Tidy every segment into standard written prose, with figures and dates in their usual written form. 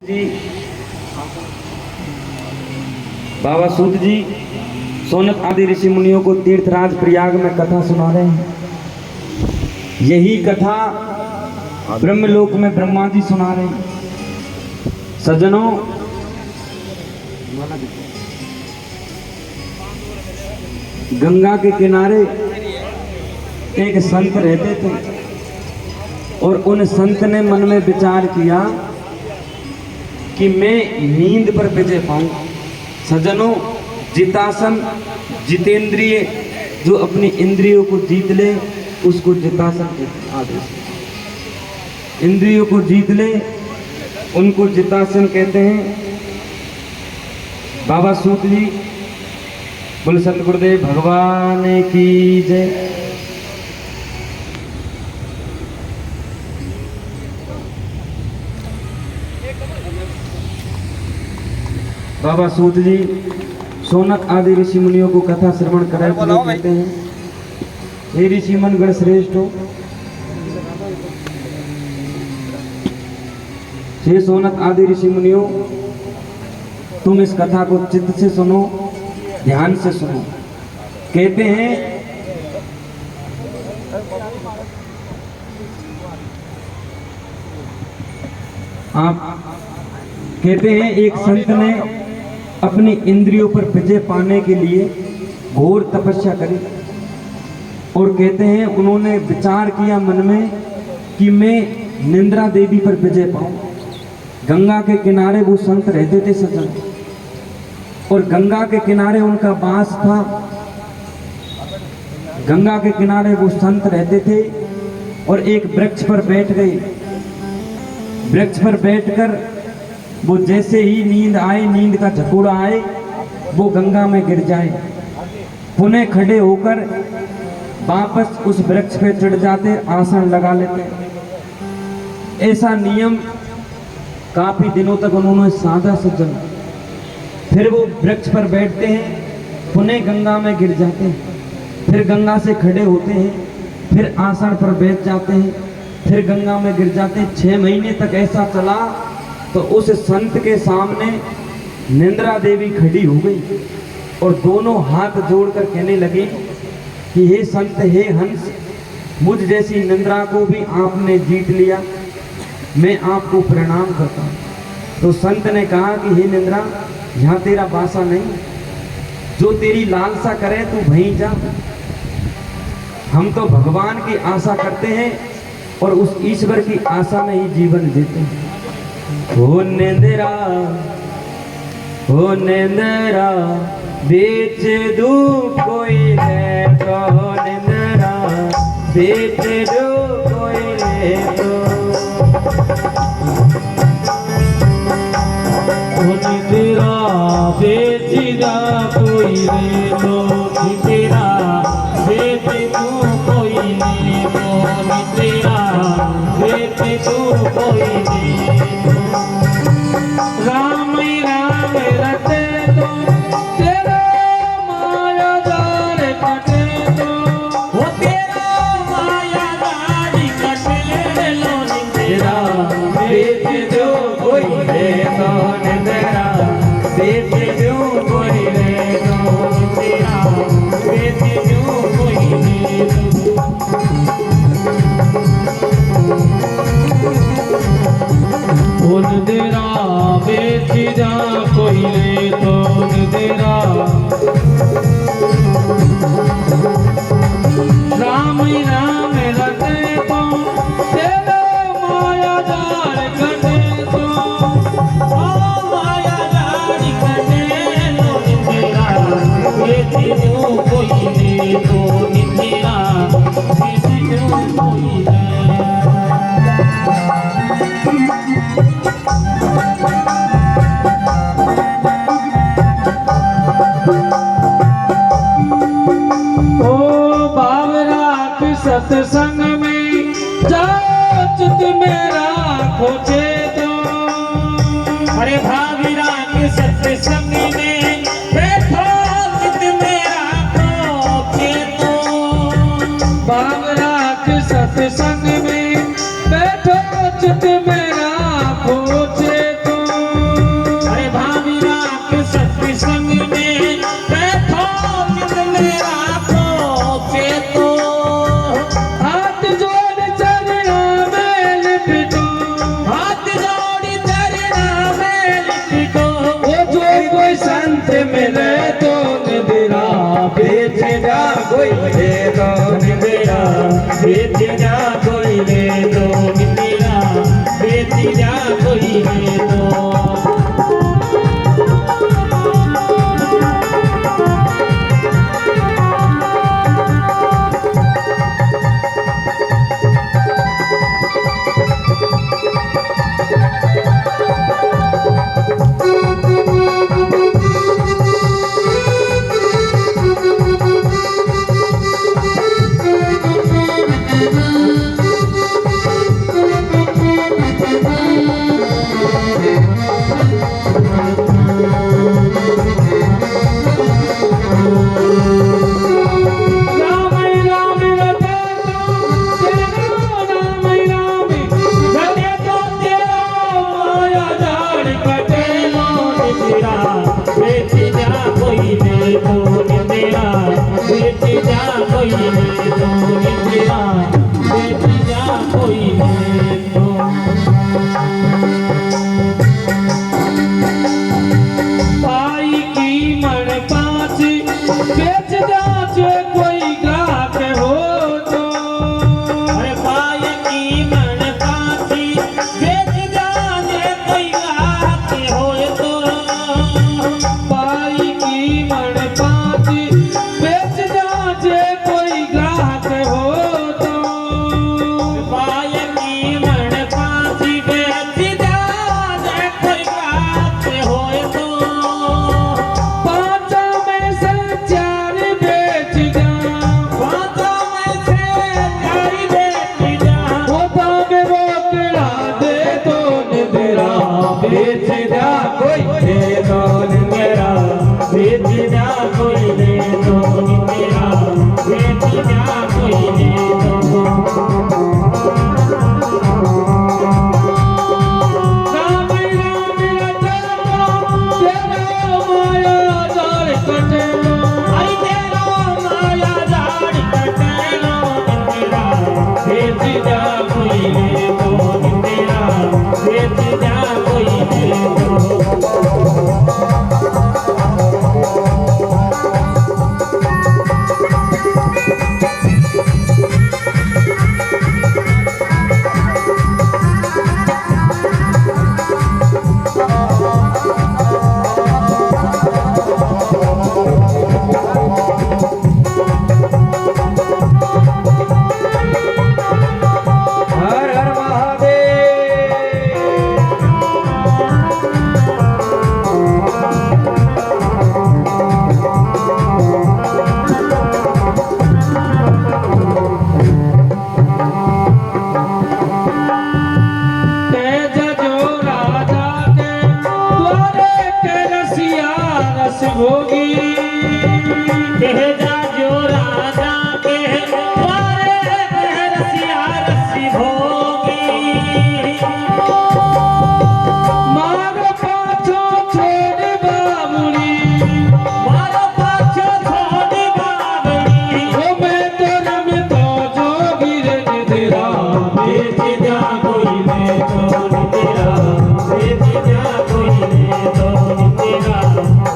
जी बाबा सूत जी सोनक आदि ऋषि मुनियों को तीर्थराज प्रयाग में कथा सुना रहे हैं। यही कथा ब्रह्मलोक में ब्रह्मा जी सुना रहे हैं। सज्जनों, गंगा के किनारे एक संत रहते थे और उन संत ने मन में विचार किया कि मैं नींद पर विजय पाऊं। सज्जनों, जितासन जितेंद्रिय, जो अपनी इंद्रियों को जीत ले उसको जितासन कहते हैं। आदेश इंद्रियों को जीत ले उनको जितासन कहते हैं। बाबा सूत जी बोले संत गुरुदेव भगवान की जय। बाबा सूत जी सोनक आदि ऋषि मुनियों को कथा श्रवण कराए कहते हैं, हे ऋषि मन गण श्रेष्ठ हो, हे सोनक आदि ऋषि मुनियों, तुम इस कथा को चित्त से सुनो, ध्यान से सुनो। कहते हैं आप कहते हैं एक संत ने अपनी इंद्रियों पर विजय पाने के लिए घोर तपस्या करी और कहते हैं उन्होंने विचार किया मन में कि मैं निंद्रा देवी पर विजय पाऊं। गंगा के किनारे वो संत रहते थे सज्जन, और गंगा के किनारे उनका वास था। गंगा के किनारे वो संत रहते थे और एक वृक्ष पर बैठ गए। वृक्ष पर बैठकर वो जैसे ही नींद आए, नींद का झकोड़ा आए, वो गंगा में गिर जाए, पुनः खड़े होकर वापस उस वृक्ष पे चढ़ जाते, आसन लगा लेते। ऐसा नियम काफी दिनों तक उन्होंने साधा सज्जन। फिर वो वृक्ष पर बैठते हैं, पुनः गंगा में गिर जाते हैं, फिर गंगा से खड़े होते हैं, फिर आसन पर बैठ जाते हैं, फिर गंगा में गिर जाते हैं। 6 महीने तक ऐसा चला तो उस संत के सामने निंद्रा देवी खड़ी हो गई और दोनों हाथ जोड़कर कहने लगी कि हे संत, हे हंस, मुझ जैसी निंद्रा को भी आपने जीत लिया, मैं आपको प्रणाम करता हूँ। तो संत ने कहा कि हे निंद्रा, यहाँ तेरा वासा नहीं, जो तेरी लालसा करे तू वहीं जा। हम तो भगवान की आशा करते हैं और उस ईश्वर की आशा में ही जीवन जीते हैं। हो निंद्रा बेच दू कोई ले तो, निंद्रा बेच दू कोई ले तो, निंद्रा बेच दा कोई ले तो, निंद्रा बेच दू कोई ले तो, निंद्रा बेच दू कोई ले तो। राम राम रटे तो तेरा माया दार कटे तो, वो तेरा माया दारी कटे लो। निंद्रा बेच दो कोई ले तो, निंद्रा बेच दो कोई ले तो, निंद्रा बेच दो कोई ले तो। निंद्रा बेच जा कोई ले तो, निंद्रा राम राम रटे तो तेरा माया दार कटे तो, माया दार कटे लो। निंद्रा बेच दो कोई ले तो, निंद्रा बेच दो कोई ले। सत्संग में जाओ चित मेरा खोजे तो, अरे भागीरा के सत्संग में बैठो चित मेरा खोजे तो, भागीरा के सत्संग में बैठो चित मेरा खोजे तो। कोई ले तो निंदेरा बेच जा कोई ले तो निंदेरा बेच जा कोई ले तो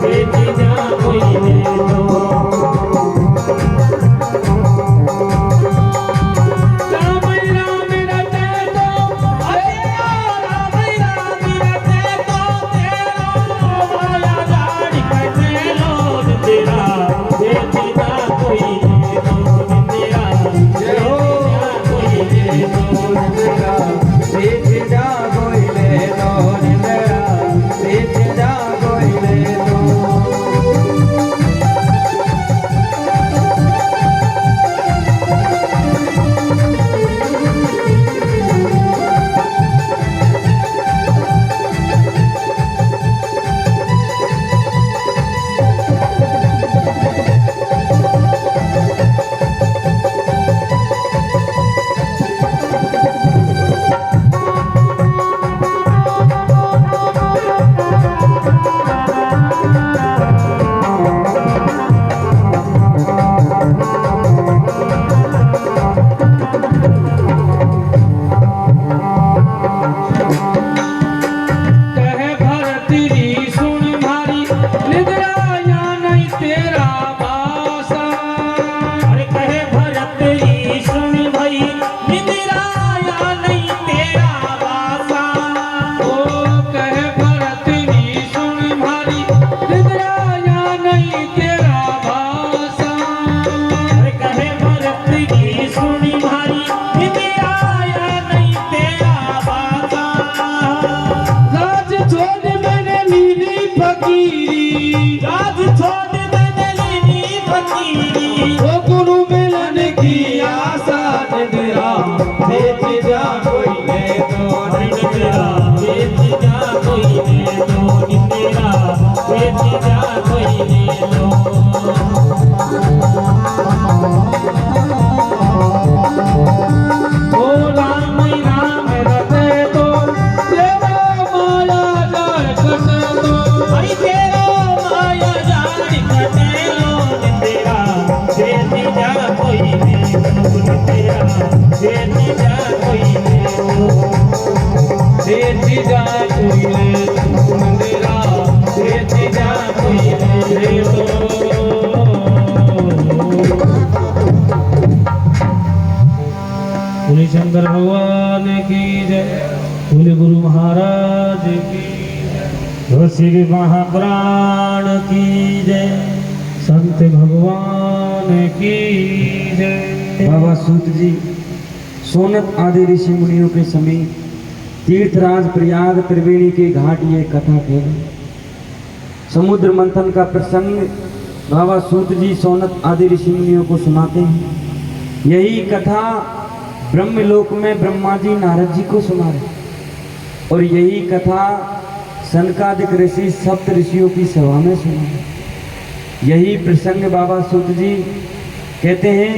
बेच जा बेटी जा कोई ने तो ओ राम राम रते तो तेरा माया जाल कटे तो अरे तेरा माया जाल कटे लो तेरा बेटी जा कोई ने तो तेरा बेटी जा कोई ने तो बेटी जा कोई ने तो मेरा बेटी जा कोई ने तो बोले शंकर भगवान की जय, बोले गुरु महाराज की जय, श्री महापुराण की जय, संत भगवान की जय। बाबा सूत जी सोनत आदि ऋषि मुनियों के समीप तीर्थराज प्रयाग त्रिवेणी के घाट ये कथा कह समुद्र मंथन का प्रसंग बाबा सूत जी सोनत आदि ऋषि मुनियों को सुनाते हैं। यही कथा ब्रह्मलोक में ब्रह्मा जी नारद जी को सुना रहे और यही कथा सनकादिक ऋषि सप्त ऋषियों की सभा में सुना रहे। यही प्रसंग बाबा सूत जी कहते हैं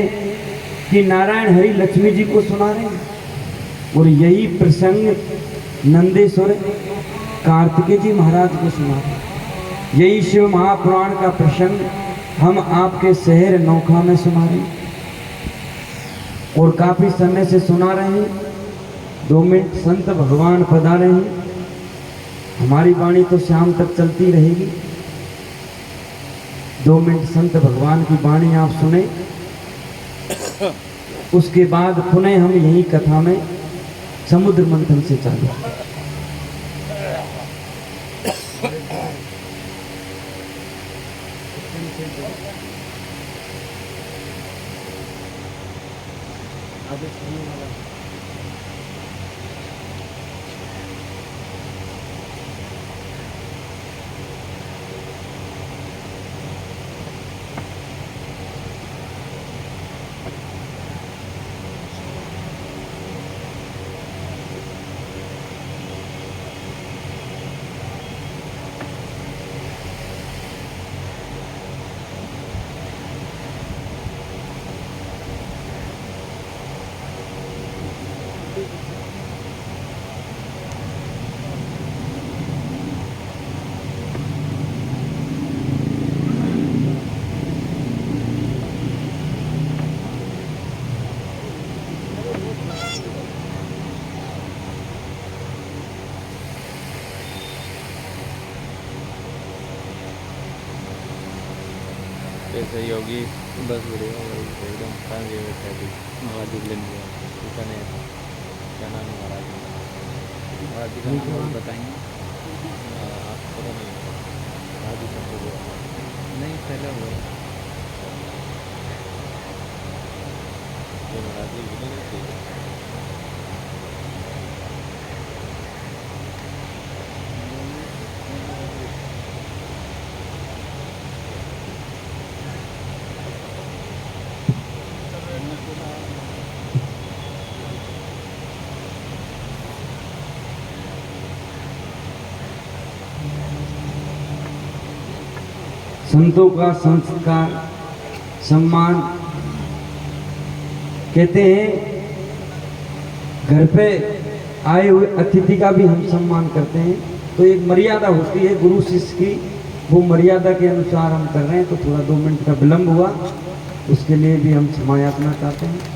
कि नारायण हरि लक्ष्मी जी को सुना रहे हैं और यही प्रसंग नंदेश्वर कार्तिकेय जी महाराज को सुना रहे हैं। यही शिव महापुराण का प्रसंग हम आपके शहर नौखा में सुना रहे हैं और काफी समय से सुना रहे हैं। 2 मिनट संत भगवान पधारे हैं। हमारी वाणी तो शाम तक चलती रहेगी। 2 मिनट संत भगवान की वाणी आप सुने, उसके बाद पुनः हम यही कथा में समुद्र मंथन से चालू। सहयोगी बस वीडियो एकदम कांगे बैठा थी महाराज लेंगे कितने क्या नाम है महाराज महाराज का नाम और बताएंगे आप पता नहीं महाराज का नहीं पहले हुआ महाराज जी संतों का संस्कार सम्मान कहते हैं, घर पे आए हुए अतिथि का भी हम सम्मान करते हैं तो एक मर्यादा होती है गुरु शिष्य की, वो मर्यादा के अनुसार हम कर रहे हैं। तो थोड़ा 2 मिनट का विलंब हुआ, उसके लिए भी हम क्षमा याचना चाहते हैं।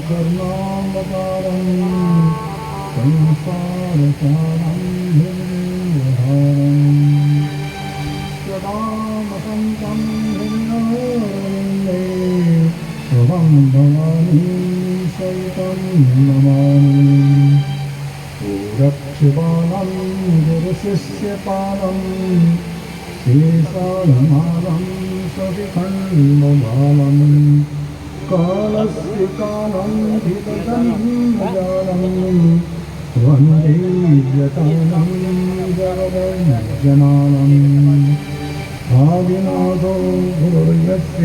करुणावतारं संसारसारं भुजगेहारं सदामसन्तं भिन्नवरन्दे शुभं भवानी सहितं नमामि गोरक्षपालं गुरुशिष्यपालं शेषायमालं सतिखण्डबालं कालस्य कालं हितजन्मजालं वन्दे जटानं जगदजनालम् आदिनाथो गुरुर्यस्य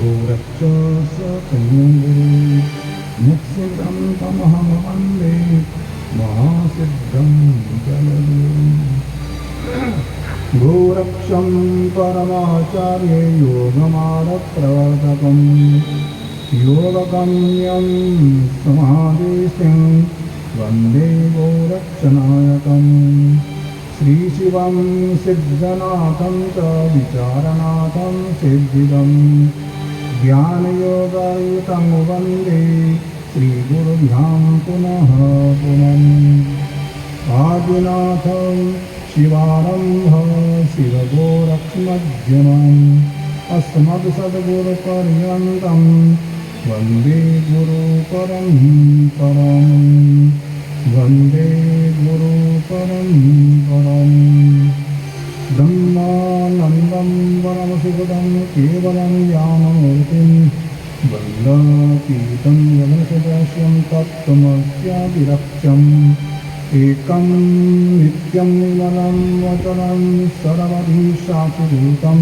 गोरक्षसकलगुरु मुत्सितं तमहं वन्दे महासिद्धं जलगुरुम् गोरक्षं परमाचार्य योगमार्गप्रवर्तकं योगगम्यं समादेशं वन्दे गोरक्षनायकम् श्रीशिवं सिद्धनाथं च विचारनाथं सिद्धिदं ज्ञानयोगायुतं वन्दे श्रीगुरुभ्यां पुनः पुनः आदिनाथं शिवारम्भ शिवगोरक्षमध्यमम् अस्मद्सद्गुरुपर्यन्तं वन्दे गुरुपरम्परम् वन्दे गुरुपरम्परम् ब्रह्मानन्दं परमसुखदं केवलं ज्ञानमूर्तिं वन्दातीतं गगनसदृशं तत्त्वमस्याभिरक्षम् एकं नित्यं निर्मलं वचनं सर्वधि साक्षिभूतं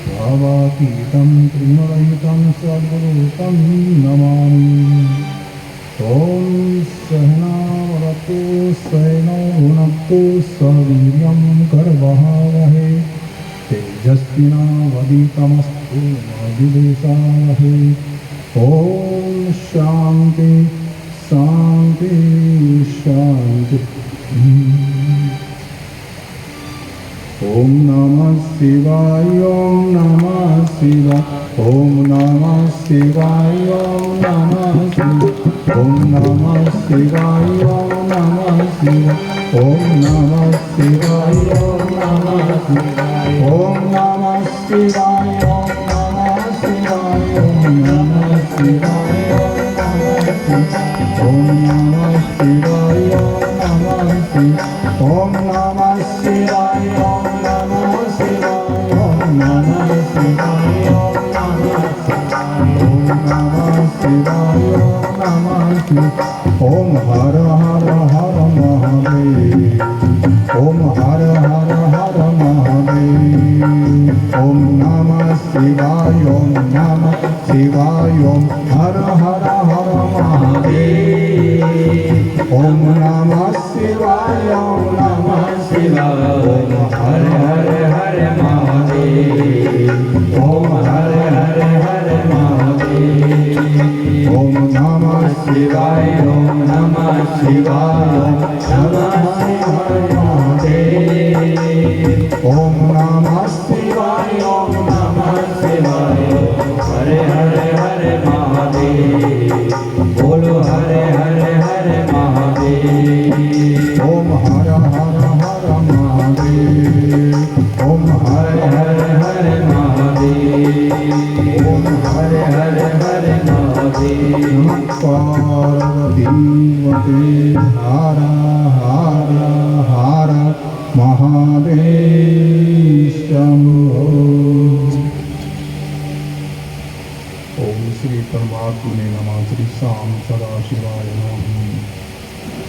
भावातीतं त्रिगुणरहितं सद्गुरुं नमामि ॐ सहनावतु सहनौ भुनक्तु सवीर्यं करवावहै तेजस्विनावधीतमस्तु मा विद्विषावहै ॐ शान्ति शान्ति शान्ति ॐ नमः शिवाय ॐ नमः शिवाय ॐ नमः शिवाय ॐ नमः शिवाय ॐ नमः शिवाय ॐ नमः शिवाय ॐ नमः शिवाय ॐ नमः शिवाय ॐ नमः शिवाय ॐ नमः शिवाय ॐ नमः शिवाय ॐ नमः शिवाय ॐ नमः शिवाय ॐ नमः शिवाय ॐ नमः शिवाय ॐ नमः शिवाय ॐ नमः शिवाय ॐ हर हर हर महादेव ॐ हर हर हर महादेव ॐ नमः शिवाय ॐ नमः शिवाय ॐ हर हर हर महादेव ॐ नमः शिवाय ॐ नमः शिवाय ॐ हर हर हर महादेव ॐ हर हर हर महादेव ॐ नमः शिवाय ॐ नमः शिवाय ॐ नमः शिवाय महादेव ॐ नमः शिवाय ॐ नमः शिवाय हरे हरे हरे महादेव बोलो हरे हरे हरे महादेव ॐ हर हर हर महादेव ॐ हरे हरे हरे महादेव ॐ हरे हरे हरे महादेव पार्वतीवते हर हर हर महादेव शंभो। ओम श्री परमात्मने नमः। श्री शाम सदाशिवाय नमः।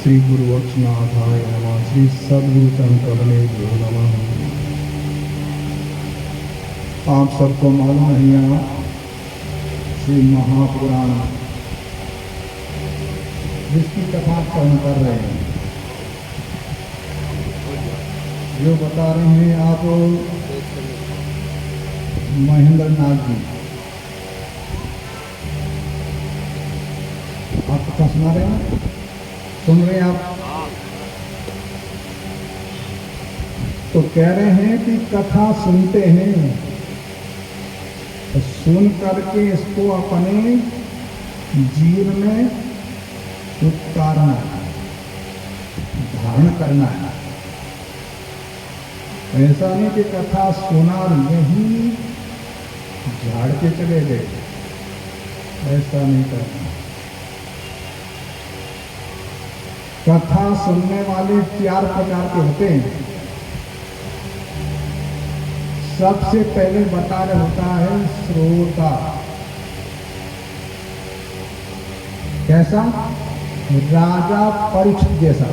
श्री गुरु वक्षनाथाय नमः। श्री सद्गुरु शंकरदेव नमः। आप सबको मालूम है यहाँ श्री महापुराण जिसकी कथा हम कर रहे हैं, जो बता रहे हैं आप महेंद्र नाथ जी। आप कथा सुना रहे हैं, सुन रहे हैं आप? तो कह रहे हैं कि कथा सुनते हैं तो सुन करके इसको अपने जीवन में उतारना है, धारण करना है। ऐसा नहीं कि कथा सुना और यही झाड़ के चले गए। ऐसा नहीं करना। कथा सुनने वाले 4 प्रकार के होते हैं। सबसे पहले बता रहे होता है श्रोता। कैसा? राजा परीक्षित जैसा।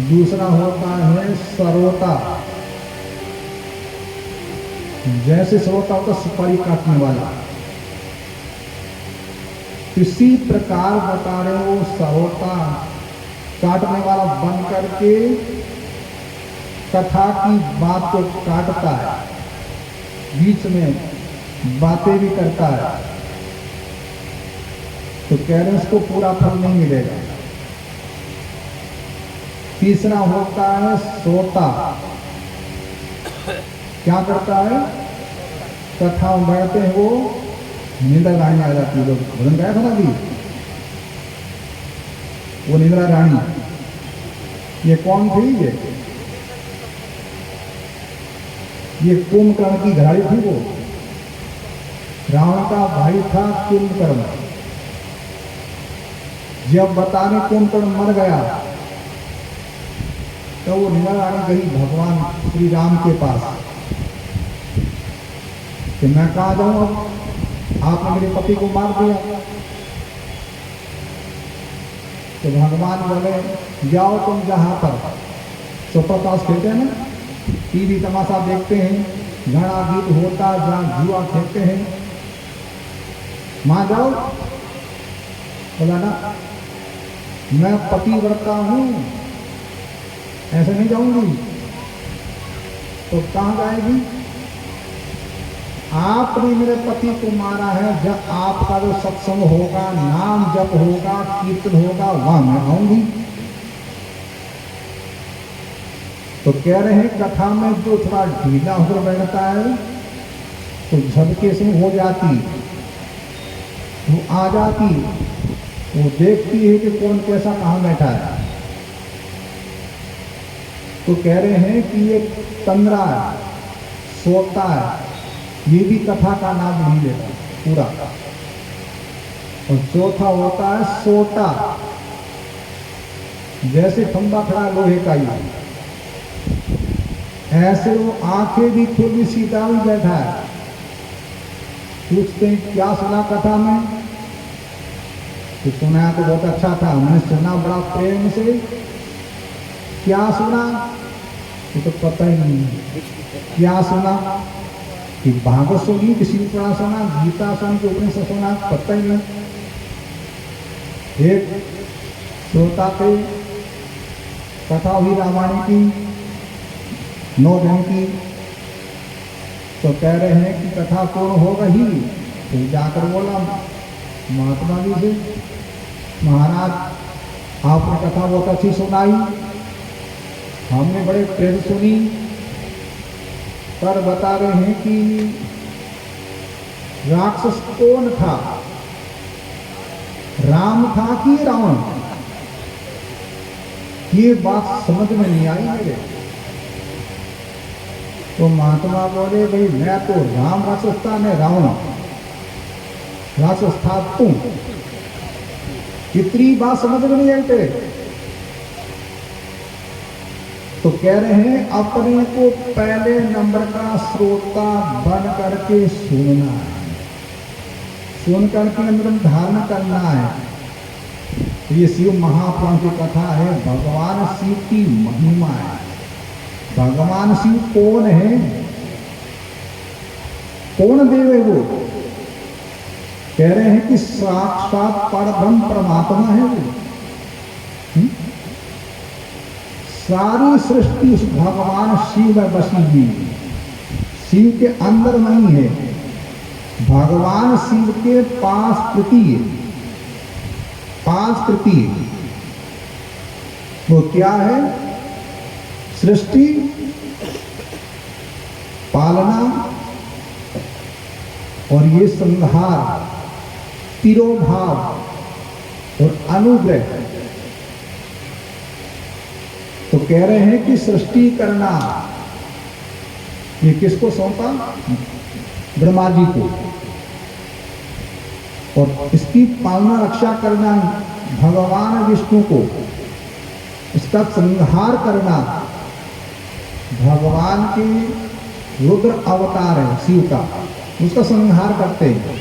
दूसरा होता है सरोता, जैसे श्रोता होता सुपारी काटने वाला। इसी प्रकार बता रहे हो सरोता काटने वाला बन करके कथा की बात को काटता है, बीच में बातें भी करता है, तो कह रहे हैं उसको पूरा फल नहीं मिलेगा। तीसरा होता है सोता। क्या करता है? कथा बैठते हैं वो निंद्रा रानी आ जाती है। लोग भजन गाया था ना अभी, वो निंद्रा रानी ये कौन थी? ये कुंभकर्ण की घराड़ी थी। वो रावण का भाई था कुंभकर्ण। जब बताने कुंभकर्ण मर गया तो वो निंद्रा रानी गई भगवान श्री राम के पास कि मैं कहाँ जाऊं, अब आपने मेरे पति को मार दिया। तो भगवान बोले जाओ तुम जहां पर सुप्रकाश खेलते हैं ना, टीवी तमाशा देखते हैं, घड़ा गीत होता, जहाँ जुआ खेलते हैं, वहां जाओ। बोला ना मैं पतिव्रता हूं, ऐसे नहीं जाऊंगी। तो कहाँ जाएगी? आपने मेरे पति को मारा है, जब आपका जो सत्संग होगा, नाम जप होगा, कीर्तन होगा, वहां मैं आऊंगी। तो कह रहे हैं कथा में जो थोड़ा ढीला होकर बैठता है तो झटके से हो जाती, वो आ जाती, वो देखती है कि कौन कैसा कहाँ बैठा है। तो कह रहे हैं कि ये तंद्रा है, सोता है, ये भी कथा का नाम नहीं लेता पूरा। और चौथा होता है सोटा, जैसे खंबा खड़ा लोहे का ही, ऐसे वो आंखें भी खुली सीधा भी बैठा है। पूछते हैं क्या सुना कथा में? तो सुना तो बहुत अच्छा था, मैंने सुना बड़ा प्रेम से। क्या सुना? ये तो पता ही नहीं है क्या सुना। कि भागवत सुनी, किसी भी पुराण सुना, गीता सुनी, कि उपनिषद सुना, पता ही नहीं। एक श्रोता थे, कथा हुई रामायण की 9 दिन की। तो कह रहे हैं कि कथा पूर्ण होगा ही। तो जाकर बोला महात्मा जी से, महाराज आपने कथा बहुत अच्छी सुनाई, हमने बड़े प्रेम सुनी, पर बता रहे हैं कि राक्षस कौन था, राम था कि रावण? ये बात समझ में नहीं आई मेरे। तो महात्मा बोले भाई मैं तो राम राक्षस था, मैं रावण राक्षस था तुम। इतनी बात समझ में नहीं आई तेरे। तो कह रहे हैं अपने को पहले नंबर का श्रोता बन करके सुनना है, सुन करके अंदर धारण करना है। ये शिव महापुराण की कथा है, भगवान शिव की महिमा है। भगवान शिव कौन है? कौन देव है वो? कह रहे हैं कि साक्षात परब्रह्म परमात्मा है वो। सारी सृष्टि उस भगवान शिव में बसी हुई, शिव के अंदर नहीं है। भगवान शिव के 5 कृति है, 5 कृति। वो क्या है? सृष्टि, पालना और ये संहार, तिरोभाव और अनुग्रह। तो कह रहे हैं कि सृष्टि करना ये किसको सौंपा? ब्रह्मा जी को, और इसकी पालना रक्षा करना भगवान विष्णु को, इसका संहार करना भगवान के रुद्र अवतार है शिव का, उसका संहार करते हैं।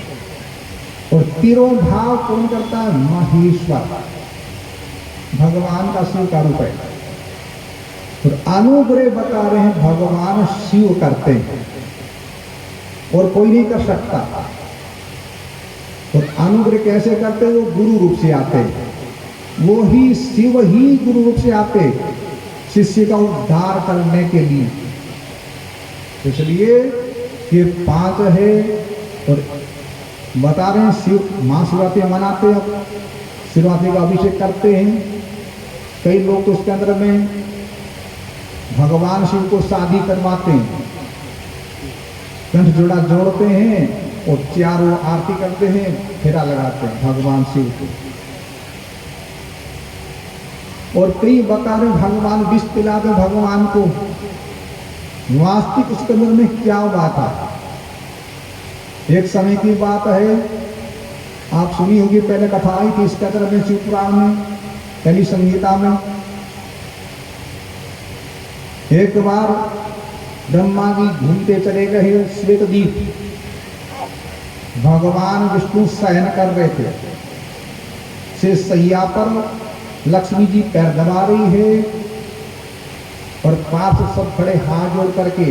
और तिरोभाव कौन करता है? महेश्वर, भगवान का शिव का रूप है। और अनुग्रह बता रहे हैं भगवान शिव करते हैं और कोई नहीं कर सकता। और अनुग्रह कैसे करते? वो गुरु रूप से आते हैं, वो ही शिव ही गुरु रूप से आते शिष्य का उद्धार करने के लिए। इसलिए ये 5 है। और बता रहे हैं शिव महाशिवरात्रि मनाते हैं, अब शिवरात्रि का अभिषेक करते हैं। कई लोग तो उसके अंदर में भगवान शिव को शादी करवाते हैं, कंठ जोड़ा जोड़ते हैं और चारों आरती करते हैं, फेरा लगाते हैं भगवान शिव को। और कई बता रहे भगवान विष पिलाते भगवान को। वास्तविक उसके अंदर में क्या हुआ था? एक समय की बात है, आप सुनी होगी, पहले कथा आई थी इसके अंदर में, शिव पुराण में, कली संगीता में। एक बार ब्रह्मा जी घूमते चले गए श्वेत द्वीप, भगवान विष्णु शयन कर रहे थे। से सैया पर लक्ष्मी जी पैर दबा रही है और पास सब खड़े हाथ जोड़ करके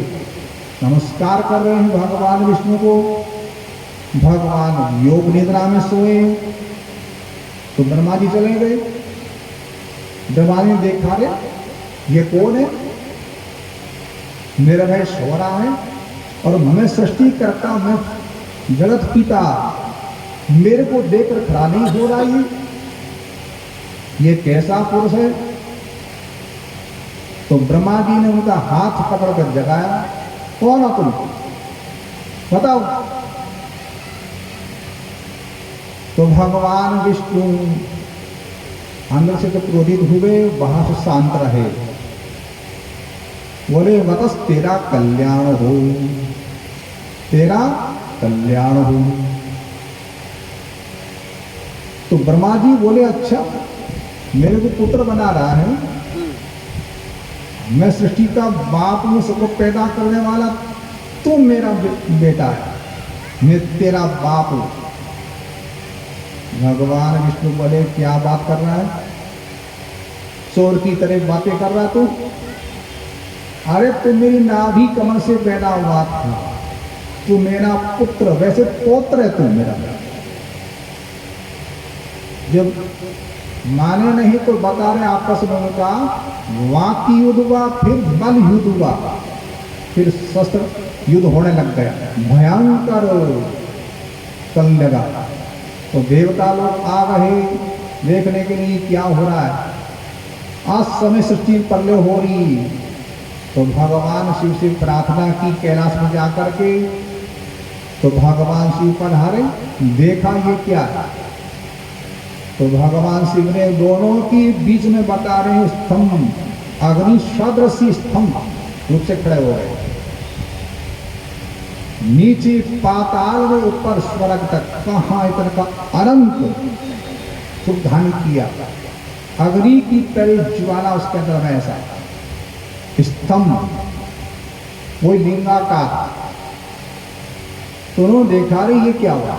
नमस्कार कर रहे हैं भगवान विष्णु को। भगवान योग निद्रा में सोए तो ब्रह्मा जी चले गए। ब्रह्मा ने देखा, रे ये कौन है? मेरा भाई सो रहा है और मैं सृष्टि करता, मैं जगत पिता, मेरे को देखकर खड़ा नहीं हो रहा, ये कैसा पुरुष है? तो ब्रह्मा जी ने उनका हाथ पकड़कर जगाया, कौन हो तुम, बताओ। तो भगवान विष्णु अंदर से तो क्रोधित हुए, बाहर से शांत रहे। बोले बतस तेरा कल्याण हो, तेरा कल्याण हो। तो ब्रह्मा जी बोले अच्छा, मेरे को पुत्र बना रहा है, मैं सृष्टि का बाप हूं, सबको पैदा करने वाला, तू मेरा बेटा है, मैं तेरा बाप हूं। भगवान विष्णु बोले क्या बात कर रहा है, चोर की तरह बातें कर रहा तू? अरे तू मेरी नाभि कमल से पैदा हुआ था, तू मेरा पुत्र, वैसे पौत्र है तू मेरा। जब माने नहीं तो बता रहे आपस में उनका वाक युद्ध हुआ, फिर बल युद्ध हुआ, फिर शस्त्र युद्ध होने लग गया, भयंकर चल लगा। तो देवता लोग आ गए देखने के लिए क्या हो रहा है। आज समय सृष्टि प्रलय हो रही, तो भगवान शिव से प्रार्थना की कैलाश में जाकर के। तो भगवान शिव पधारे, देखा ये क्या है। तो भगवान शिव ने दोनों के बीच में बता रहे हैं स्तंभ, अग्नि सदृशी स्तंभ रूप से खड़े हो गए। नीचे पाताल में ऊपर स्वर्ग तक, कहाँ इतना का अनंत सुधान किया, अग्नि की तरह ज्वाला उसके अंदर है। ऐसा स्तंभ वही लिंगाकार। तो उन्होंने देखा रहे ये क्या हुआ,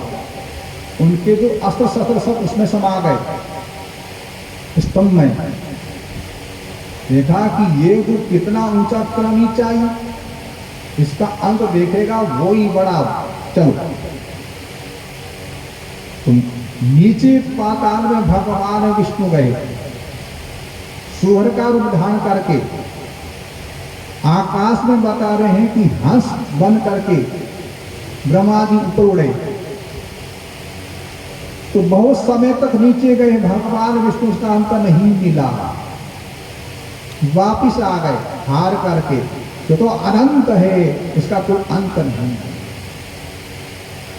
उनके जो अस्त्र शस्त्र सब उसमें समा गए स्तंभ में। देखा कि ये जो कितना ऊंचा करनी चाहिए, इसका अंत देखेगा वो ही बड़ा। चलो तुम नीचे पाताल में भगवान विष्णु गए, सूअर का रूप धारण करके आकाश में बता रहे हैं कि हंस बन करके ब्रह्मा जी ऊपर उड़े। तो बहुत समय तक नीचे गए, भगवान विष्णु का अंत नहीं मिला, वापिस आ गए हार करके। तो अनंत है, इसका कोई अंत नहीं।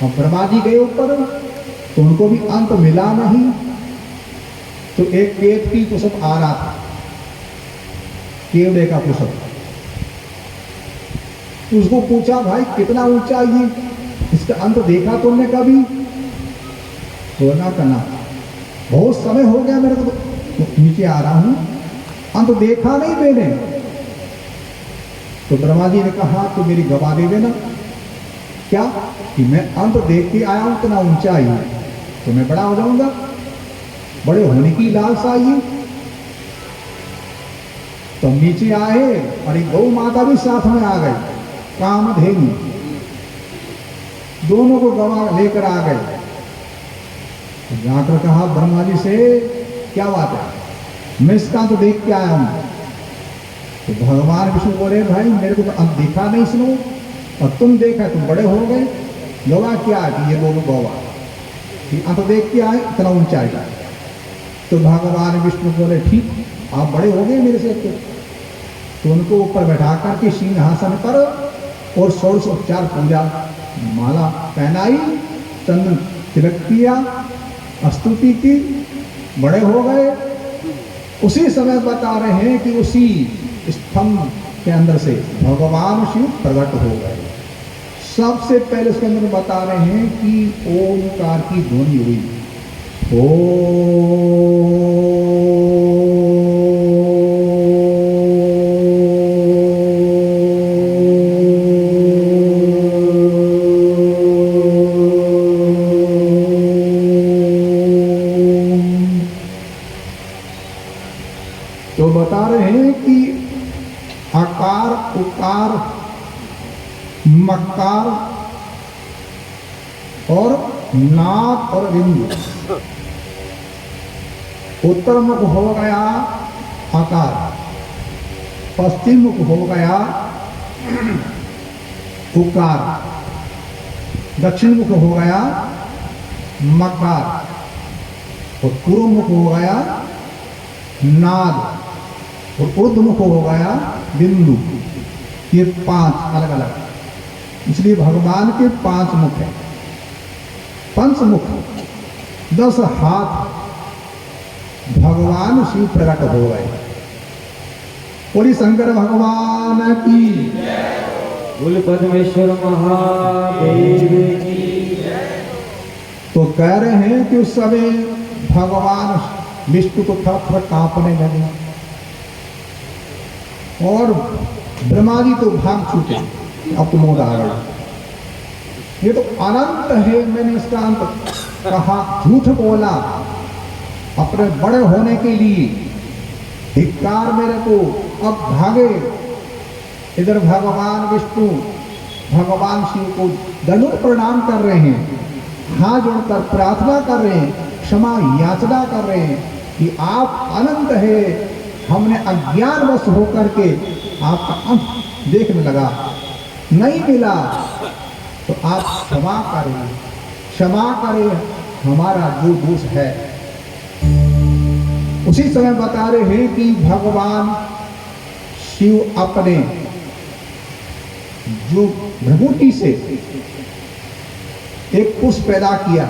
अब ब्रह्मा जी गए ऊपर, तो उनको भी अंत मिला नहीं। तो एक पेट की कुसुम आ रहा था, केवड़े का कुसुम। उसको पूछा भाई कितना ऊंचा ये इसका अंत देखा तुमने कभी? बोलना करना बहुत समय हो गया मेरे को, तो नीचे आ रहा हूं, अंत देखा नहीं मैंने। तो ब्रह्मा जी ने कहा तो मेरी गवा दे देना। क्या कि मैं अंत देख के आया हूं, इतना ऊंचा ही तो मैं बड़ा हो जाऊंगा, बड़े होने की लालसा आई। तो नीचे आए और एक गौ माता भी साथ में आ गई, कामधेनु, दोनों को गवा लेकर आ गए। तो जाकर कहा ब्रह्मा जी से, क्या बात है? मैं इसका तो देख के आया हूं। तो भगवान विष्णु बोले, भाई मेरे को तो अब देखा नहीं सुनो, और तुम देखा तुम बड़े हो गए, गवा क्या कि ये दोनों गवा कि अब देख के आए, इतना ऊंचाई। तो भगवान विष्णु बोले, ठीक आप बड़े हो गए मेरे से। तो उनको ऊपर बैठा करके सिंहासन पर और षोडशोपचार पूजा, माला पहनाई, चंदन तिलक किया, स्तुति की, बड़े हो गए। उसी समय बता रहे हैं कि उसी स्तंभ के अंदर से भगवान शिव प्रकट हो गए। सबसे पहले उसके अंदर बता रहे हैं कि ओंकार की ध्वनि हुई, तो बता रहे हैं कि आकार, उकार, मकार और नाद और बिंदु। उत्तर मुख हो गया आकार, पश्चिम मुख हो गया उकार, दक्षिण मुख हो गया मकार और पूर्व मुख हो गया नाद और ऊर्ध्वमुख हो गया बिंदु। ये 5 अलग अलग, इसलिए भगवान के 5 मुख हैं। पंचमुख 10 हाथ भगवान शिव प्रकट हो गए। बोली शंकर भगवान की, बोल पद्मेश्वर महादेव की। तो कह रहे हैं कि उस समय भगवान विष्णु को थर कांपने लगे और ब्रह्मा जी तो भाग छूटे, अब तो मोद आ गए। ये तो अनंत है, मैंने इसका अंत कहा, झूठ बोला अपने बड़े होने के लिए, धिक्कार मेरे को, अब भागे। इधर भगवान विष्णु भगवान शिव को दंडवत प्रणाम कर रहे हैं, हाथ जोड़कर प्रार्थना कर रहे हैं, क्षमा याचना कर रहे हैं कि आप अनंत है, हमने अज्ञानवश होकर के आपका अंत देखने लगा, नहीं मिला, तो आप क्षमा करें, क्षमा करें हमारा जो दोष है। उसी समय बता रहे हैं कि भगवान शिव अपने जो भ्रमूति से एक पुष्प पैदा किया,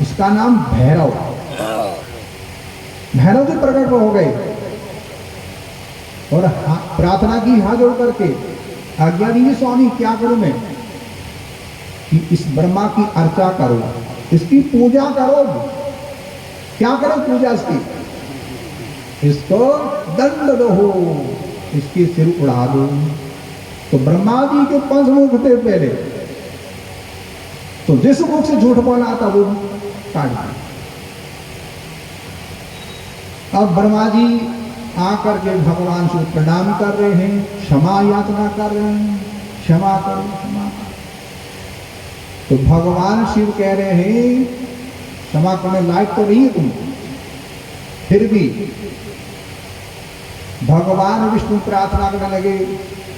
उसका नाम भैरव। भैरव जी प्रकट हो गए और प्रार्थना की हाथ जोड़ करके, आज्ञा दीजिए स्वामी क्या करूं मैं? कि इस ब्रह्मा की अर्चा करो, इसकी पूजा करो। क्या करो पूजा इसकी? इसको दंड दो, इसकी सिर उड़ा दो। तो ब्रह्मा जी के 5 मुख थे पहले, तो जिस मुख से झूठ बोला था वो काट दिया। अब ब्रह्मा जी आकर के भगवान से प्रणाम कर रहे हैं, क्षमा याचना कर रहे हैं, क्षमा करो, क्षमा करो। तो भगवान शिव कह रहे हैं क्षमा करने लायक तो नहीं है तुम, फिर भी भगवान विष्णु प्रार्थना करने लगे,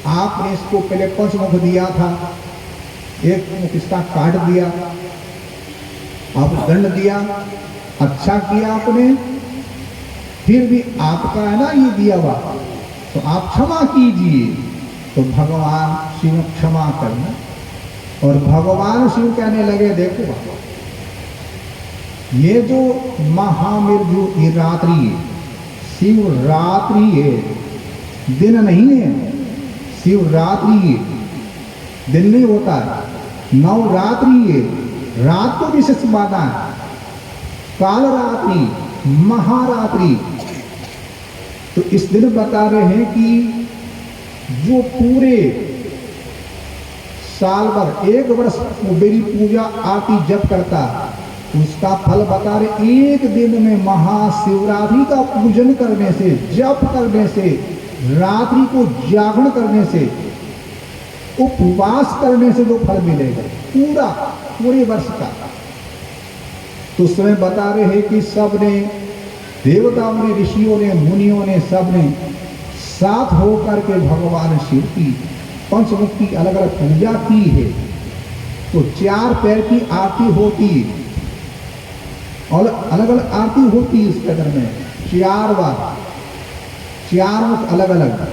आपने इसको पहले 5 मुख दिया था, एक मुख इसका काट दिया, आप दंड दिया, अच्छा किया आपने, फिर भी आपका है ना ये दिया हुआ, तो आप क्षमा कीजिए। तो भगवान शिव क्षमा करना, और भगवान शिव कहने लगे, देखो ये जो महामृत्यु ये रात्रि है, शिवरात्रि है, दिन नहीं है, शिवरात्रि है, दिन नहीं होता है। नवरात्रि है, रात को विशेष माना है, काल रात्रि, महारात्रि। तो इस दिन बता रहे हैं कि जो पूरे साल भर 1 वर्ष मेरी पूजा आरती जप करता, उसका फल बता रहे एक दिन में महाशिवरात्रि का पूजन करने से, जप करने से, रात्रि को जागरण करने से, उपवास करने से जो फल मिलेगा पूरे वर्ष का। तो उसमें बता रहे हैं कि सबने, देवताओं ने, ऋषियों ने, मुनियों ने, सबने साथ होकर के भगवान शिव की पंचमुख की अलग अलग पूजा की है। तो 4 पैर की आरती होती और अलग अलग आरती होती है। इस कदर में 4 बार, 4 मुख अलग अलग।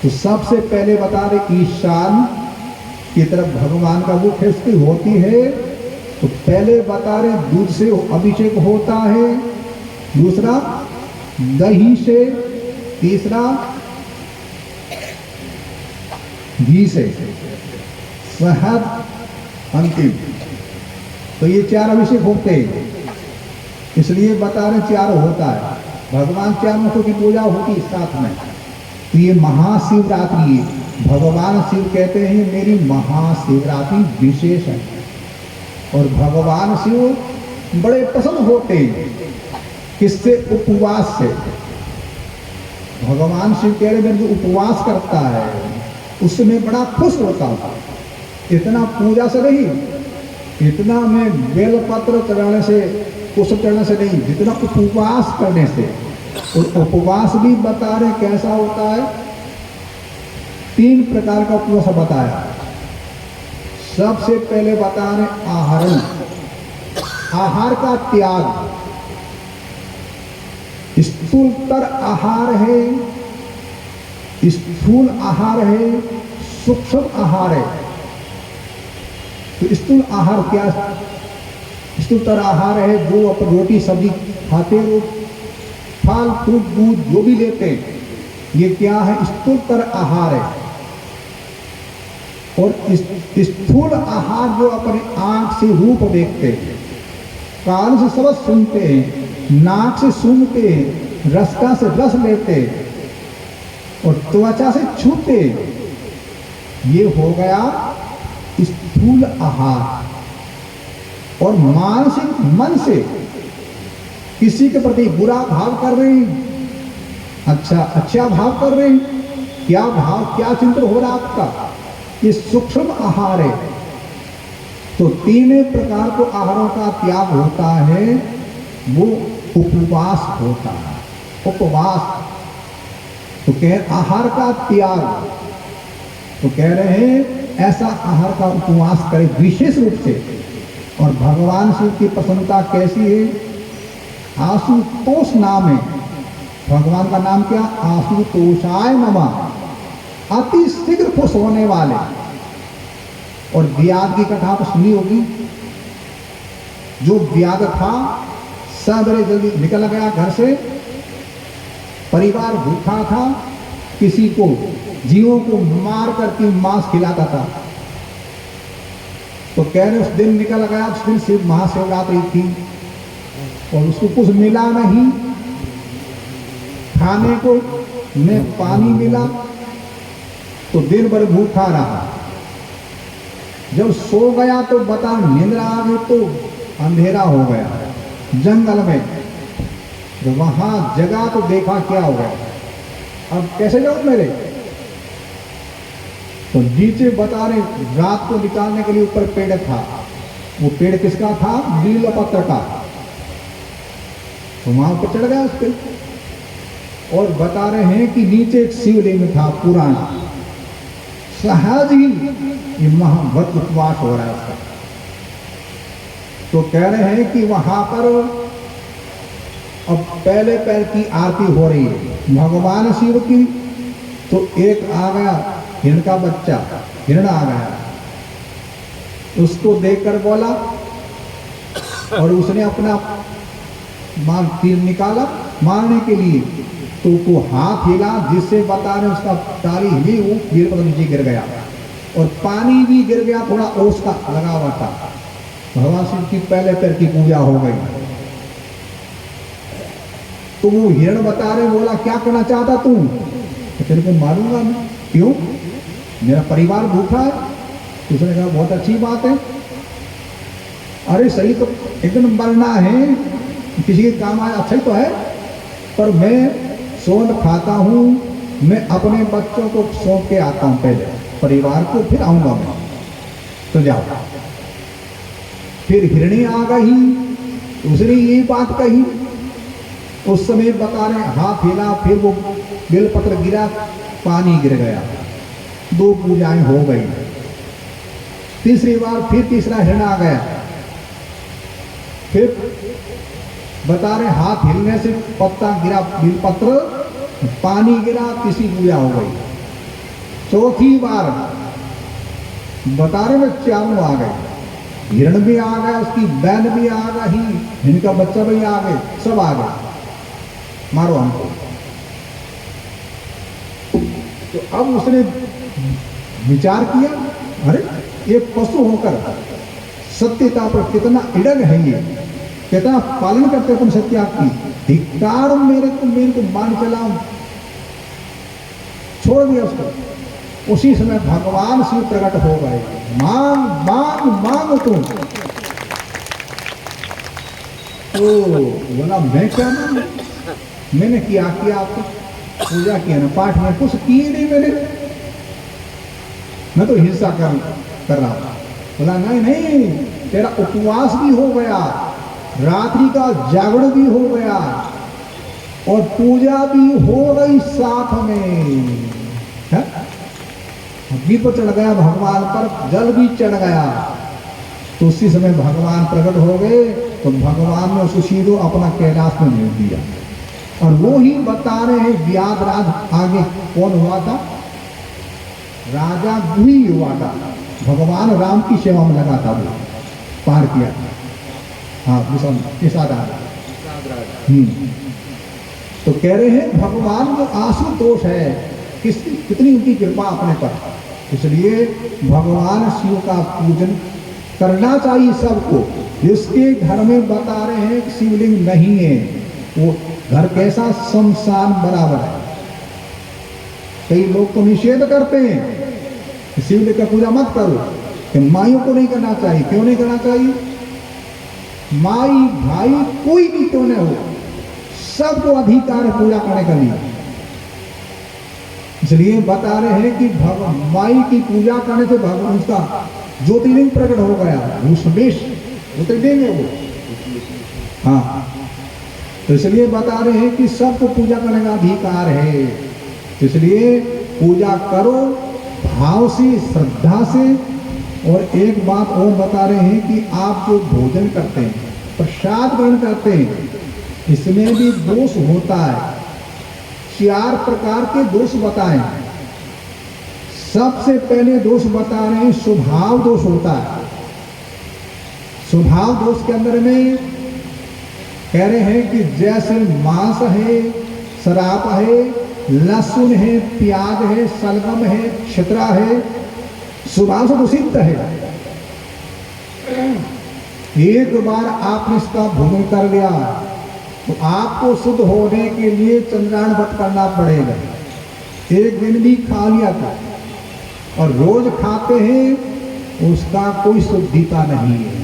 तो सबसे पहले बता रहे ईशान की तरफ भगवान का मुख इसकी होती है। तो पहले बता रहे दूध से अभिषेक होता है, दूसरा दही से, तीसरा घी से, शहद अंतिम। तो ये 4 अभिषेक होते हैं, इसलिए बता रहे 4 होता है। भगवान 4 मुखों की पूजा होती है साथ में। तो ये महाशिवरात्रि है। भगवान शिव कहते हैं मेरी महाशिवरात्रि विशेष है। और भगवान शिव बड़े पसंद होते हैं किससे? उपवास से। भगवान शिव कह रहे हैं जो उपवास करता है उसमें बड़ा खुश होता हूँ। इतना पूजा से नहीं, इतना मैं बेलपत्र चढ़ाने से, कुछ चढ़ने से नहीं, जितना उपवास करने से। और उपवास भी बता रहे कैसा होता है। 3 प्रकार का उपवास बताया। सबसे पहले बता रहे आहारण, आहार का त्याग। स्थूलतर आहार है, स्थूल आहार है, सूक्ष्म आहार है। तो स्थूल आहार क्या? स्थूलतर आहार है जो अपन रोटी सब्जी खाते हो, फल फ्रूट दूध जो भी लेते हैं, ये क्या है? स्थूलतर आहार है। और स्थूल आहार जो अपने आंख से रूप देखते हैं, कान से शब्द सुनते हैं, नाक से सूंघते हैं, रसका से रस लेते हैं और त्वचा से छूते, ये हो गया स्थूल आहार। और मानसिक, मन से किसी के प्रति बुरा भाव कर रहे हैं, अच्छा भाव कर रहे हैं, क्या भाव, क्या चिंतन हो रहा आपका, ये सूक्ष्म आहार है। तो 3 प्रकार को आहारों का त्याग होता है, वो उपवास होता है। उपवास तो कह आहार का त्याग, तो कह रहे हैं ऐसा आहार का उपवास करे विशेष रूप से। और भगवान शिव की प्रसन्नता कैसी है? आशुतोष नाम है भगवान का नाम। क्या? आशुतोषाय नमः, अति शीघ्र खुश होने वाले। और व्याध की कथा तो सुनी होगी। जो व्याध था सबरे जल्दी निकल गया घर से, परिवार भूखा था, किसी को जीवों को मार करके मांस खिलाता था। तो कह रहे उस दिन निकल गया, उस दिन शिव महाशिवरात्रि थी और उसको कुछ मिला नहीं खाने को, न पानी मिला, तो दिन भर भूखा रहा। जब सो गया तो बता नींद आ गई, तो अंधेरा हो गया जंगल में। जब वहां जगा तो देखा क्या हो गया, अब कैसे जाऊं मेरे? तो नीचे बता रहे रात को निकालने के लिए ऊपर पेड़ था। वो पेड़ किसका था? नीलपत्र का। तो वहां पर चढ़ गया उस पे। और बता रहे हैं कि नीचे एक शिवलिंग था पुराना, सहज ही ये महावत उपवास हो रहा है उसका। तो कह रहे हैं कि वहां पर अब पहले पैर की आरती हो रही है भगवान शिव की। तो एक आ गया हिरण का बच्चा, हिरण आ गया, उसको देखकर बोला और उसने अपना तीर निकाला मारने के लिए। तो वो हाथ हिला, जिससे बता रहे उसका ताली हिली, वो गिर पर नीचे गिर गया और पानी भी गिर गया, थोड़ा ओस का लगा हुआ था। भगवान शिव की पहले पैर की पूजा हो गई। तो वो हिरण बता रहे, बोला क्या करना चाहता तू? तो तेरे को मारूंगा मैं। क्यों? मेरा परिवार भूखा है। उसने कहा बहुत अच्छी बात है। अरे सही तो एकदम मरना है, किसी के काम आया अच्छा ही तो है, पर मैं सोन खाता हूँ, मैं अपने बच्चों को सौंप के आता हूँ पहले, परिवार को, फिर आऊंगा मैं। तो जाओ। फिर हिरणी आ गई, उसने ये बात कही। उस समय बता रहे हाथ हिला, फिर वो बेलपत्र गिरा, पानी गिर गया, 2 पूजाएं हो गई। तीसरी बार फिर तीसरा हिरण आ गया, फिर बता रहे हाथ हिलने से पत्ता गिरा, बेलपत्र, पानी गिरा, तीसरी पूजा हो गई। चौथी बार बता रहे में चारों आ गए, हिरण भी आ गया, उसकी बैल भी आ गई, इनका बच्चा भी आ गए, सब आ गए, मारो हमको। तो अब उसने विचार किया, अरे ये पशु होकर सत्यता पर कितना इडग है, ये कितना पालन करते अपन सत्या की, धिक्कार मेरे को मान चलाऊं। छोड़ दिया उसको। उसी समय भगवान शिव प्रकट हो गए, मांग मांग मांग तुम। तो बोला मैं क्या मांग, मैंने क्या किया, आपको पूजा किया ना, पाठ में कुछ किए नहीं मैंने, मैं तो हिंसा कर रहा था। बोला नहीं नहीं, तेरा उपवास भी हो गया, रात्रि का जागरण भी हो गया, और पूजा भी हो गई साथ में। दीप चढ़ गया भगवान पर, जल भी चढ़ गया। तो उसी समय भगवान प्रकट हो गए। तो भगवान ने उसको सीधो अपना कैलाश में भेज दिया। और वो ही बता रहे हैं व्याधराज आगे कौन हुआ था, राजा गुही हुआ था, भगवान राम की सेवा में लगा था, वो पार किया था। हाँ तो कह रहे हैं भगवान जो आशुतोष है, कितनी उनकी कृपा अपने पर, इसलिए भगवान शिव का पूजन करना चाहिए सबको। जिसके घर में बता रहे हैं शिवलिंग नहीं है, वो घर कैसा शमशान बराबर है। कई लोग तो निषेध करते हैं शिवलिंग का पूजा मत करो, कि माइयों को नहीं करना चाहिए। क्यों नहीं करना चाहिए? माई भाई कोई भी क्यों न हो, सबको अधिकार है पूजा करने का लिए। इसलिए बता रहे हैं कि माई की पूजा करने से भगवान का ज्योतिर्लिंग प्रकट हो गया, भूषमेश ज्योतिर्लिंग है वो। हाँ, तो इसलिए बता रहे हैं कि सबको पूजा करने का अधिकार है। इसलिए पूजा करो भाव से, श्रद्धा से। और एक बात और बता रहे हैं कि आप जो भोजन करते हैं, प्रसाद ग्रहण करते हैं, इसमें भी दोष होता है। 4 प्रकार के दोष बताए। सबसे पहले दोष बता रहे हैं स्वभाव दोष होता है। स्वभाव दोष के अंदर में कह रहे हैं कि जैसे मांस है, शराब है, लहसुन है, प्याज है, सलगम है, क्षित्रा है, स्वभाव से दूषित है। एक बार आपने इसका भोजन कर लिया तो आपको शुद्ध होने के लिए चंद्रायण व्रत करना पड़ेगा। एक दिन भी खा लिया था और रोज खाते हैं, उसका कोई शुद्धिता नहीं है।